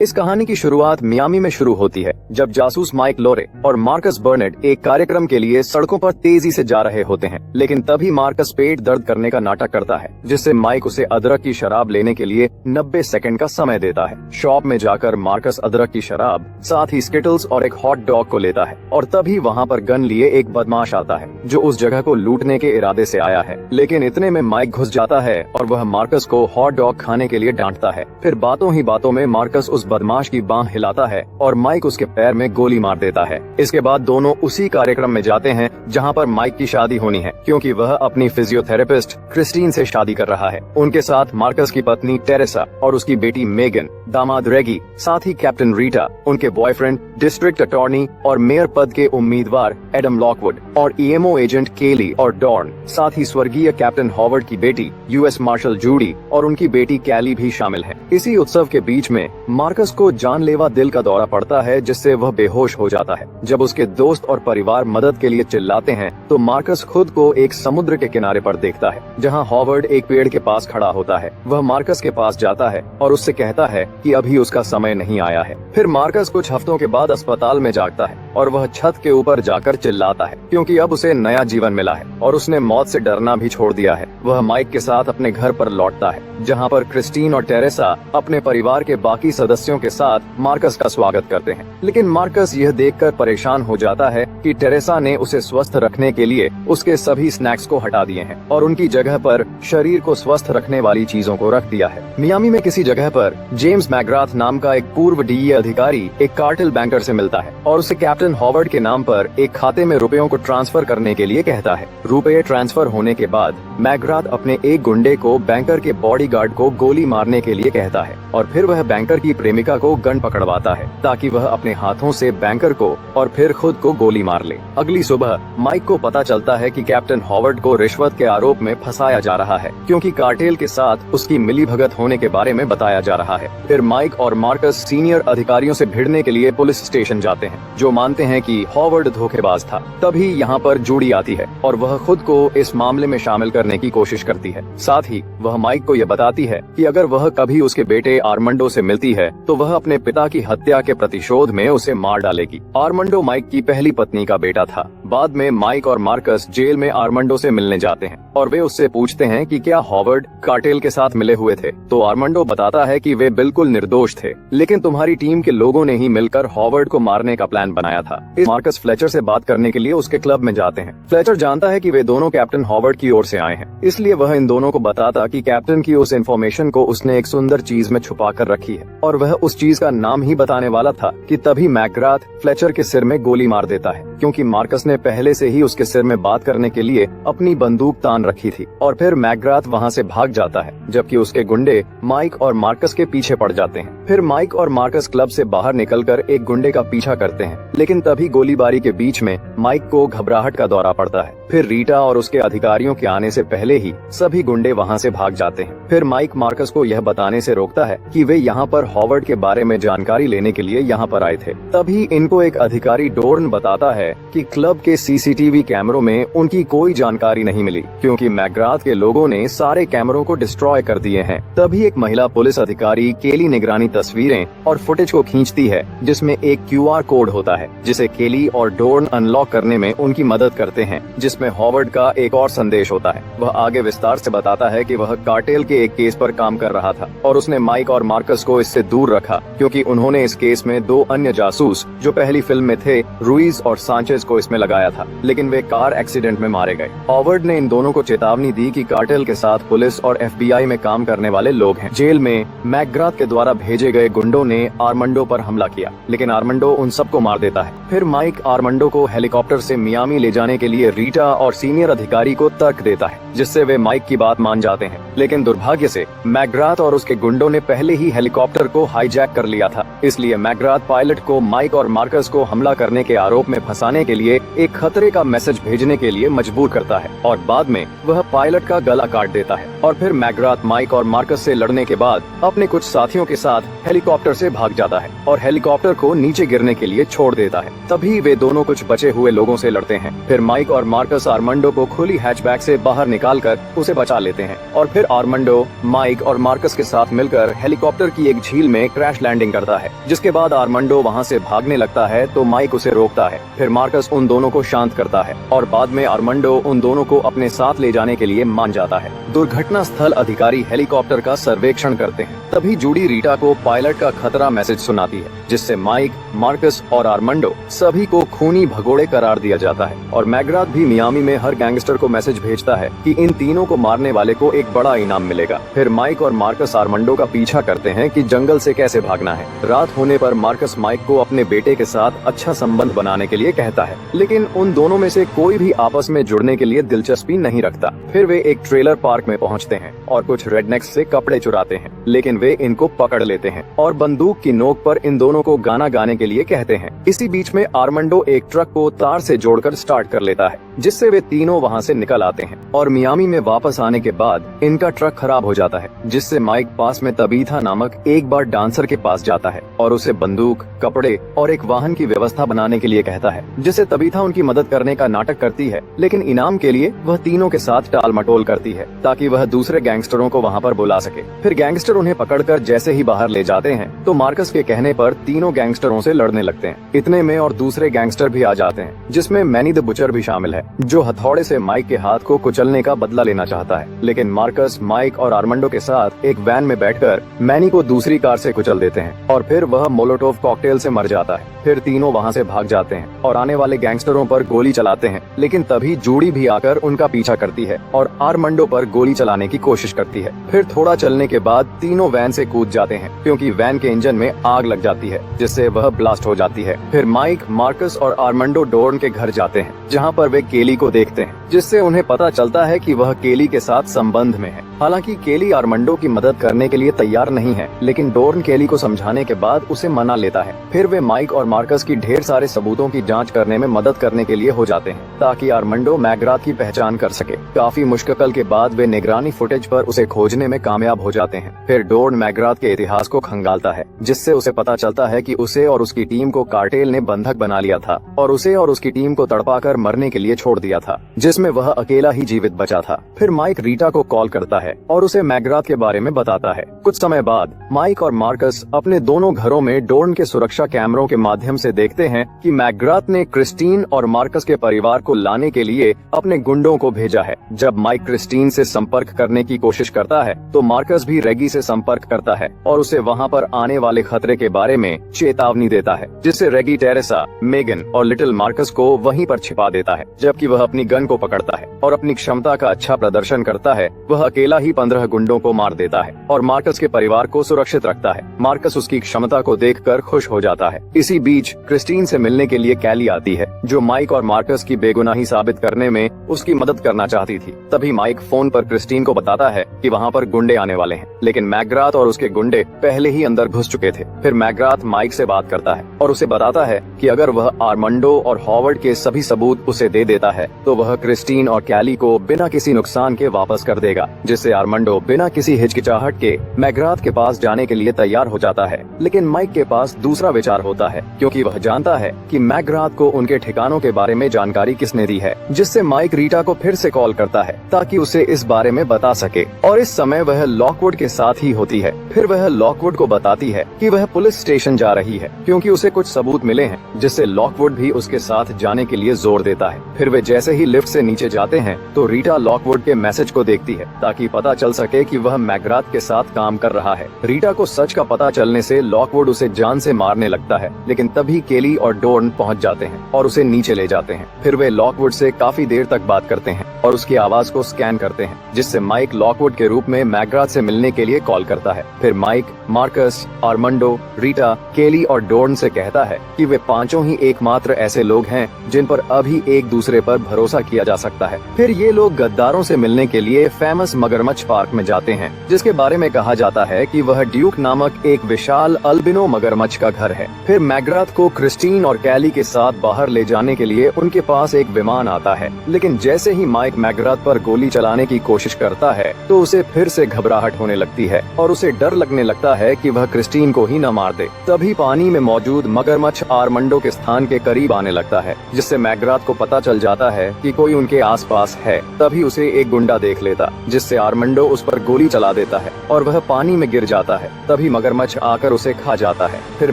इस कहानी की शुरुआत मियामी में शुरू होती है, जब जासूस माइक लोरे और मार्कस बर्नेट एक कार्यक्रम के लिए सड़कों पर तेजी से जा रहे होते हैं। लेकिन तभी मार्कस पेट दर्द करने का नाटक करता है, जिससे माइक उसे अदरक की शराब लेने के लिए 90 सेकंड का समय देता है। शॉप में जाकर मार्कस अदरक की शराब, साथ ही स्किटल्स और एक हॉट डॉग को लेता है, और तभी वहाँ पर गन लिए एक बदमाश आता है, जो उस जगह को लूटने के इरादे से आया है। लेकिन इतने में माइक घुस जाता है और वह मार्कस को हॉट डॉग खाने के लिए डांटता है। फिर बातों ही बातों में मार्कस उस बदमाश की बांह हिलाता है और माइक उसके पैर में गोली मार देता है। इसके बाद दोनों उसी कार्यक्रम में जाते हैं जहां पर माइक की शादी होनी है, क्योंकि वह अपनी फिजियोथेरेपिस्ट क्रिस्टीन से शादी कर रहा है। उनके साथ मार्कस की पत्नी टेरेसा और उसकी बेटी मेगन, दामाद रेगी, साथ ही कैप्टन रीटा, उनके बॉयफ्रेंड, डिस्ट्रिक्ट अटॉर्नी और मेयर पद के उम्मीदवार एडम लॉकवुड, और ईएमओ एजेंट केली और डॉर्न, साथ ही स्वर्गीय कैप्टन हॉवर्ड की बेटी यूएस मार्शल जूडी और उनकी बेटी कैली भी शामिल है। इसी उत्सव के बीच में मार्कस को जानलेवा दिल का दौरा पड़ता है, जिससे वह बेहोश हो जाता है। जब उसके दोस्त और परिवार मदद के लिए चिल्लाते हैं तो मार्कस खुद को एक समुद्र के किनारे पर देखता है, जहां हॉवर्ड एक पेड़ के पास खड़ा होता है। वह मार्कस के पास जाता है और उससे कहता है कि अभी उसका समय नहीं आया है। फिर मार्कस कुछ हफ्तों के बाद अस्पताल में जागता है और वह छत के ऊपर जाकर चिल्लाता है, क्योंकि अब उसे नया जीवन मिला है और उसने मौत से डरना भी छोड़ दिया है। वह माइक के साथ अपने घर पर लौटता है, जहाँ पर क्रिस्टीन और टेरेसा अपने परिवार के बाकी सदस्यों के साथ मार्कस का स्वागत करते हैं। लेकिन मार्कस यह देखकर परेशान हो जाता है कि टेरेसा ने उसे स्वस्थ रखने के लिए उसके सभी स्नैक्स को हटा दिए हैं और उनकी जगह पर शरीर को स्वस्थ रखने वाली चीजों को रख दिया है। मियामी में किसी जगह पर जेम्स मैकग्राथ नाम का एक पूर्व डीईए अधिकारी एक कार्टेल बैंकर से मिलता है और उसे कैप्टन हॉवर्ड के नाम पर एक खाते में रुपयों को ट्रांसफर करने के लिए कहता है। रुपये ट्रांसफर होने के बाद मैकग्राथ अपने एक गुंडे को बैंकर के बॉडीगार्ड को गोली मारने के लिए कहता है और फिर वह बैंकर की प्रेमिका को गन पकड़वाता है, ताकि वह अपने हाथों से बैंकर को और फिर खुद को गोली मार ले। अगली सुबह माइक को पता चलता है कि कैप्टन हॉवर्ड को रिश्वत के आरोप में फंसाया जा रहा है, क्योंकि कार्टेल के साथ उसकी मिलीभगत होने के बारे में बताया जा रहा है। फिर माइक और मार्कस सीनियर अधिकारियों से भिड़ने के लिए पुलिस स्टेशन जाते हैं, जो मानते हैं कि हॉवर्ड धोखेबाज था। तभी यहाँ पर जूडी आती है और वह खुद को इस मामले में शामिल करने की कोशिश करती है। साथ ही वह माइक को यह बताती है कि अगर वह कभी उसके बेटे आर्मंडो से मिलती है तो वह अपने पिता की हत्या के प्रतिशोध में उसे मार डालेगी। आर्मंडो माइक की पहली पत्नी का बेटा था। बाद में माइक और मार्कस जेल में आर्मंडो से मिलने जाते हैं और वे उससे पूछते हैं कि क्या हॉवर्ड कार्टेल के साथ मिले हुए थे, तो आर्मंडो बताता है कि वे बिल्कुल निर्दोष थे, लेकिन तुम्हारी टीम के लोगों ने ही मिलकर हॉवर्ड को मारने का प्लान बनाया था। मार्कस फ्लेचर से बात करने के लिए उसके क्लब में जाते हैं। फ्लेचर जानता है कि वे दोनों कैप्टन हॉवर्ड की ओर से आए हैं, इसलिए वह इन दोनों को बताता कि कैप्टन की उस इन्फॉर्मेशन को उसने एक सुंदर चीज में छुपा कर रखी है, और वह उस चीज का नाम ही बताने वाला था कि तभी मैकग्राथ फ्लेचर के सिर में गोली मार देता है, क्योंकि मार्कस ने पहले से ही उसके सिर में बात करने के लिए अपनी बंदूक तान रखी थी। और फिर मैकग्राथ वहाँ से भाग जाता है, जबकि उसके गुंडे माइक और मार्कस के पीछे पड़ जाते हैं। फिर माइक और मार्कस क्लब से बाहर निकलकर एक गुंडे का पीछा करते हैं, लेकिन तभी गोलीबारी के बीच में माइक को घबराहट का दौरा पड़ता है। फिर रीटा और उसके अधिकारियों के आने से पहले ही सभी गुंडे वहाँ से भाग जाते हैं। फिर माइक मार्कस को यह बताने से रोकता है कि वे यहाँ पर हॉवर्ड के बारे में जानकारी लेने के लिए यहाँ पर आए थे। तभी इनको एक अधिकारी डोर्न बताता है कि क्लब के सीसीटीवी कैमरों में उनकी कोई जानकारी नहीं मिली, क्योंकि मैकग्राथ के लोगों ने सारे कैमरों को डिस्ट्रॉय कर दिए हैं। तभी एक महिला पुलिस अधिकारी केली निगरानी तस्वीरें और फुटेज को खींचती है, जिसमें एक QR कोड होता है, जिसे केली और डोर्न अनलॉक करने में उनकी मदद करते हैं, जिसमें हॉवर्ड का एक और संदेश होता है। वह आगे विस्तार से बताता है कि वह कार्टेल के एक केस पर काम कर रहा था और उसने माइक और मार्कस को इससे दूर रखा, क्योंकि उन्होंने इस केस में 2 अन्य जासूस जो पहली फिल्म में थे, रुइज और सांचेज को इसमें लगाया था, लेकिन वे कार एक्सीडेंट में मारे गए। हॉवर्ड ने इन दोनों को चेतावनी दी कि कार्टेल के साथ पुलिस और FBI में काम करने वाले लोग हैं। जेल में मैकग्राथ के द्वारा भेजे गए गुंडों ने आर्मंडो पर हमला किया, लेकिन आर्मंडो उन सबको मार देता है। फिर माइक आर्मंडो को हेलीकॉप्टर से मियामी ले जाने के लिए रीटा और सीनियर अधिकारी को तर्क देता है, जिससे वे माइक की बात मान जाते हैं। लेकिन दुर्भाग्य से मैकग्राथ और उसके गुंडों ने पहले ही हेलीकॉप्टर को हाईजैक कर लिया था, इसलिए मैकग्राथ पायलट को माइक और मार्कस को हमला करने के आरोप में फंसाने बुलाने के लिए एक खतरे का मैसेज भेजने के लिए मजबूर करता है और बाद में वह पायलट का गला काट देता है। और फिर मैकग्राथ माइक और मार्कस से लड़ने के बाद अपने कुछ साथियों के साथ हेलीकॉप्टर से भाग जाता है और हेलीकॉप्टर को नीचे गिरने के लिए छोड़ देता है। तभी वे दोनों कुछ बचे हुए लोगों से लड़ते हैं। फिर माइक और मार्कस आर्मांडो को खुली हैचबैक से बाहर निकालकर उसे बचा लेते हैं और फिर आर्मांडो माइक और मार्कस के साथ मिलकर हेलीकॉप्टर की एक झील में क्रैश लैंडिंग करता है। जिसके बाद आर्मांडो वहाँ से भागने लगता है तो माइक उसे रोकता है। फिर मार्कस उन दोनों को शांत करता है और बाद में आर्मांडो उन दोनों को अपने साथ ले जाने के लिए मान जाता है। दुर्घटना स्थल अधिकारी हेलीकॉप्टर का सर्वेक्षण करते हैं। तभी जूडी रीटा को पायलट का खतरा मैसेज सुनाती है, जिससे माइक, मार्कस और आर्मांडो सभी को खूनी भगोड़े करार दिया जाता है। और मैकग्राथ भी मियामी में हर गैंगस्टर को मैसेज भेजता है कि इन तीनों को मारने वाले को एक बड़ा इनाम मिलेगा। फिर माइक और मार्कस आर्मांडो का पीछा करते हैं कि जंगल से कैसे भागना है। रात होने पर मार्कस माइक को अपने बेटे के साथ अच्छा संबंध बनाने के लिए कहता है, लेकिन उन दोनों में से कोई भी आपस में जुड़ने के लिए दिलचस्पी नहीं रखता। फिर वे एक ट्रेलर पार्क में पहुंचते हैं और कुछ रेडनेक्स से कपड़े चुराते हैं, लेकिन वे इनको पकड़ लेते हैं और बंदूक की नोक पर इन दोनों को गाना गाने के लिए कहते हैं। इसी बीच में आर्मांडो एक ट्रक को तार से जोड़कर स्टार्ट कर लेता है, जिससे वे तीनों वहां से निकल आते हैं। और मियामी में वापस आने के बाद इनका ट्रक खराब हो जाता है, जिससे माइक पास में तबीथा नामक एक बार डांसर के पास जाता है और उसे बंदूक, कपड़े और एक वाहन की व्यवस्था बनाने के लिए कहता है, जिससे तबीथा उनकी मदद करने का नाटक करती है। लेकिन इनाम के लिए वह तीनों के साथ टाल मटोल करती है ताकि वह दूसरे गैंगस्टरों को वहां पर बुला सके। फिर गैंगस्टर उन्हें पकड़कर जैसे ही बाहर ले जाते हैं तो मार्कस के कहने पर तीनों गैंगस्टरों से लड़ने लगते हैं। इतने में और दूसरे गैंगस्टर भी आ जाते हैं, जिसमें मैनी द बुचर भी शामिल है, जो हथौड़े से माइक के हाथ को कुचलने का बदला लेना चाहता है। लेकिन मार्कस, माइक और आर्मांडो के साथ एक वैन में बैठकर मैनी को दूसरी कार से कुचल देते हैं और फिर वह मोलोटोव कॉकटेल से मर जाता है। फिर तीनों वहां से भाग जाते हैं और आने वाले गैंगस्टरों पर गोली चलाते हैं, लेकिन तभी जूडी भी आकर उनका पीछा करती है और आर्मांडो पर गोली चलाने की कोशिश करती है। फिर थोड़ा चलने के बाद तीनों वैन से कूद जाते हैं, क्योंकि वैन के इंजन में आग लग जाती है, जिससे वह ब्लास्ट हो जाती है। फिर माइक, मार्कस और आर्मांडो डोर्न के घर जाते हैं, जहाँ पर वे केली को देखते हैं, जिससे उन्हें पता चलता है कि वह केली के साथ संबंध में है। हालांकि केली आर्मांडो की मदद करने के लिए तैयार नहीं है, लेकिन डोर्न केली को समझाने के बाद उसे मना लेता है। फिर वे माइक और मार्कस की ढेर सारे सबूतों की जांच करने में मदद करने के लिए हो जाते हैं, ताकि आर्मांडो मैकग्राथ की पहचान कर सके। काफी मुश्किल के बाद वे निगरानी फुटेज पर उसे खोजने में कामयाब हो जाते हैं। फिर डोर्न मैकग्राथ के इतिहास को खंगालता है, जिससे उसे पता चलता है कि उसे और उसकी टीम को कार्टेल ने बंधक बना लिया था और उसे और उसकी टीम को तड़पाकर मरने के लिए छोड़ दिया था, जिसमें वह अकेला ही जीवित बचा था। फिर माइक रीटा को कॉल करता है और उसे मैकग्राथ के बारे में बताता है। कुछ समय बाद माइक और मार्कस अपने दोनों घरों में डोर्न के सुरक्षा कैमरों के माध्यम से देखते हैं कि मैकग्राथ ने क्रिस्टीन और मार्कस के परिवार को लाने के लिए अपने गुंडों को भेजा है। जब माइक क्रिस्टीन से संपर्क करने की कोशिश करता है तो मार्कस भी रेगी से संपर्क करता है और उसे वहां पर आने वाले खतरे के बारे में चेतावनी देता है, जिससे रेगी टेरेसा, मेगन और लिटिल मार्कस को वहीं पर छिपा देता है। जबकि वह अपनी गन को पकड़ता है और अपनी क्षमता का अच्छा प्रदर्शन करता है, वह अकेला ही 15 गुंडों को मार देता है और मार्कस के परिवार को सुरक्षित रखता है। मार्कस उसकी क्षमता को देखकर खुश हो जाता है। इसी बीच क्रिस्टीन से मिलने के लिए कैली आती है, जो माइक और मार्कस की बेगुनाही साबित करने में उसकी मदद करना चाहती थी। तभी माइक फोन पर क्रिस्टीन को बताता है कि वहाँ पर गुंडे आने वाले हैं, लेकिन मैकग्राथ और उसके गुंडे पहले ही अंदर घुस चुके थे। फिर मैकग्राथ माइक से बात करता है और उसे बताता है कि अगर वह आर्मांडो और हॉवर्ड के सभी सबूत उसे दे देता है तो वह क्रिस्टीन और कैली को बिना किसी नुकसान के वापस कर देगा, जिससे आर्मांडो बिना किसी हिचकिचाहट के मैकग्राथ के पास जाने के लिए तैयार हो जाता है। लेकिन माइक के पास दूसरा विचार होता है, क्योंकि वह जानता है कि मैकग्राथ को उनके ठिकानों के बारे में जानकारी किसने दी है, जिससे माइक रीटा को फिर से कॉल करता है ताकि उसे इस बारे में बता सके। और इस समय वह लॉकवुड के साथ ही होती है। फिर वह लॉकवुड को बताती है कि वह पुलिस स्टेशन जा रही है, क्योंकि उसे कुछ सबूत मिले हैं, जिससे लॉकवुड भी उसके साथ जाने के लिए जोर देता है। फिर वे जैसे ही लिफ्ट से नीचे जाते हैं तो रीटा लॉकवुड के मैसेज को देखती है ताकि पता चल सके कि वह मैकग्राथ के साथ काम कर रहा है। रीटा को सच का पता चलने से लॉकवुड उसे जान से मारने लगता है, लेकिन तभी केली और डोर्न पहुंच जाते हैं और उसे नीचे ले जाते हैं। फिर वे लॉकवुड से काफी देर तक बात करते हैं और उसकी आवाज को स्कैन करते हैं, जिससे माइक लॉकवुड के रूप में मैकग्राथ से मिलने के लिए कॉल करता है। फिर माइक मार्कस, आर्मांडो, रीटा, केली और डोर्न से कहता है कि वे पांचों ही एकमात्र ऐसे लोग हैं जिन पर अभी एक दूसरे पर भरोसा किया जा सकता है। फिर ये लोग गद्दारों से मिलने के लिए फेमस मगरमच्छ पार्क में जाते हैं, जिसके बारे में कहा जाता है कि वह ड्यूक नामक एक विशाल अल्बिनो मगरमच्छ का घर है। फिर मैकग्राथ को क्रिस्टीन और कैली के साथ बाहर ले जाने के लिए उनके पास एक विमान आता है, लेकिन जैसे ही माइक मैकग्राथ पर गोली चलाने की कोशिश करता है तो उसे फिर से घबराहट होने लगती है और उसे डर लगने लगता है कि वह क्रिस्टीन को ही न मार दे। तभी पानी में मौजूद मगरमच्छ आर्मांडो के स्थान के करीब आने लगता है, जिससे मैकग्राथ को पता चल जाता है कि कोई उनके आसपास है। तभी उसे एक गुंडा देख लेता, जिससे आर्मांडो उस पर गोली चला देता है और वह पानी में गिर जाता है। तभी मगरमच्छ आकर उसे खा जाता है। फिर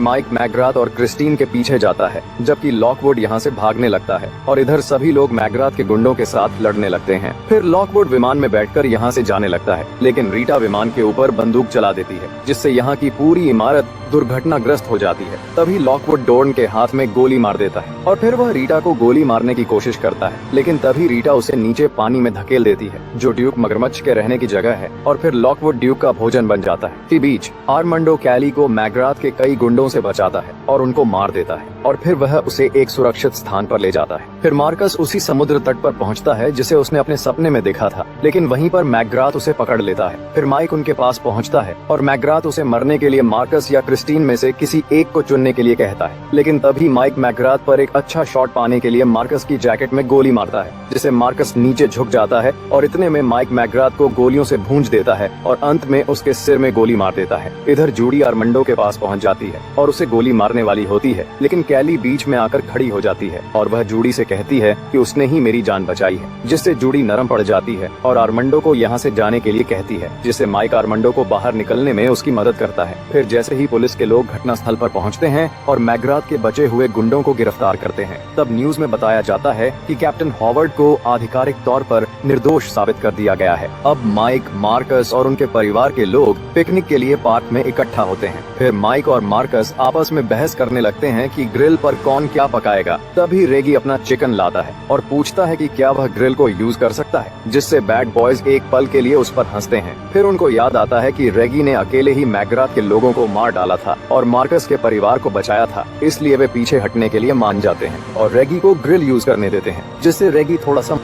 माइक मैकग्राथ और क्रिस्टीन के पीछे जाता है, जबकि लॉकवुड यहाँ से भागने लगता है और इधर सभी लोग मैकग्राथ के गुंडों के साथ लड़ने लगते हैं। फिर लॉकवुड विमान में बैठकर यहाँ से जाने लगता है, लेकिन रीटा विमान के ऊपर बंदूक चला देती है, जिससे यहाँ की पूरी इमारत दुर्घटनाग्रस्त हो जाती है। तभी लॉकवुड डोर्न के हाथ में गोली मार देता है और फिर वह रीटा को गोली मारने की कोशिश करता है, लेकिन तभी रीटा उसे नीचे पानी में धकेल देती है, जो ड्यूक मगरमच्छ के रहने की जगह है, और फिर लॉकवुड ड्यूक का भोजन बन जाता है। इसी बीच आर्मांडो कैली को मैकग्राथ के कई गुंडों से बचाता है और उनको मार देता है, और फिर वह उसे एक सुरक्षित स्थान पर ले जाता है। फिर मार्कस उसी समुद्र तट पर पहुंचता है जिसे उसने अपने सपने में देखा था, लेकिन वहीं पर मैकग्राथ उसे पकड़ लेता है। फिर माइक उनके पास पहुंचता है और मैकग्राथ उसे मरने के लिए मार्कस या क्रिस्टीन में से किसी एक को चुनने के लिए कहता है, लेकिन तभी माइक मैकग्राथ पर एक अच्छा शॉट पाने के लिए मार्कस की जैकेट में गोली मारता है, जिससे मार्कस नीचे झुक जाता है और इतने में माइक मैकग्राथ को गोलियों से भूंज देता है और अंत में उसके सिर में गोली मार देता है। इधर जूडी आर्मांडो के पास पहुंच जाती है और उसे गोली मारने वाली होती है, लेकिन कैली बीच में आकर खड़ी हो जाती है और वह जूडी से कहती है कि उसने ही मेरी जान बचाई है, जिससे जूडी नरम पड़ जाती है और आर्मांडो को यहाँ से जाने के लिए कहती है, जिससे माइक आर्मांडो को बाहर निकलने में उसकी मदद करता है। फिर जैसे ही पुलिस के लोग घटनास्थल पर पहुंचते हैं और मैकग्राथ के बचे हुए गुंडों को गिरफ्तार करते हैं, तब न्यूज में बताया जाता है कि कैप्टन हॉवर्ड को आधिकारिक तौर पर निर्दोष साबित कर दिया गया है। अब माइक, मार्कस और उनके परिवार के लोग पिकनिक के लिए पार्क में इकट्ठा होते हैं। फिर माइक और मार्कस आपस में बहस करने लगते हैं कि ग्रिल पर कौन क्या पकाएगा। तभी रेगी अपना चिकन लाता है और पूछता है कि क्या वह ग्रिल को यूज कर सकता है, जिससे बैड बॉयज एक पल के लिए उस पर हंसते हैं। फिर उनको याद आता है कि रेगी ने अकेले ही मैकग्राथ के लोगों को मार डाला था और मार्कस के परिवार को बचाया था, इसलिए वे पीछे हटने के लिए मान जाते हैं और रेगी को ग्रिल यूज करने देते हैं, जिससे रेगी थोड़ा सा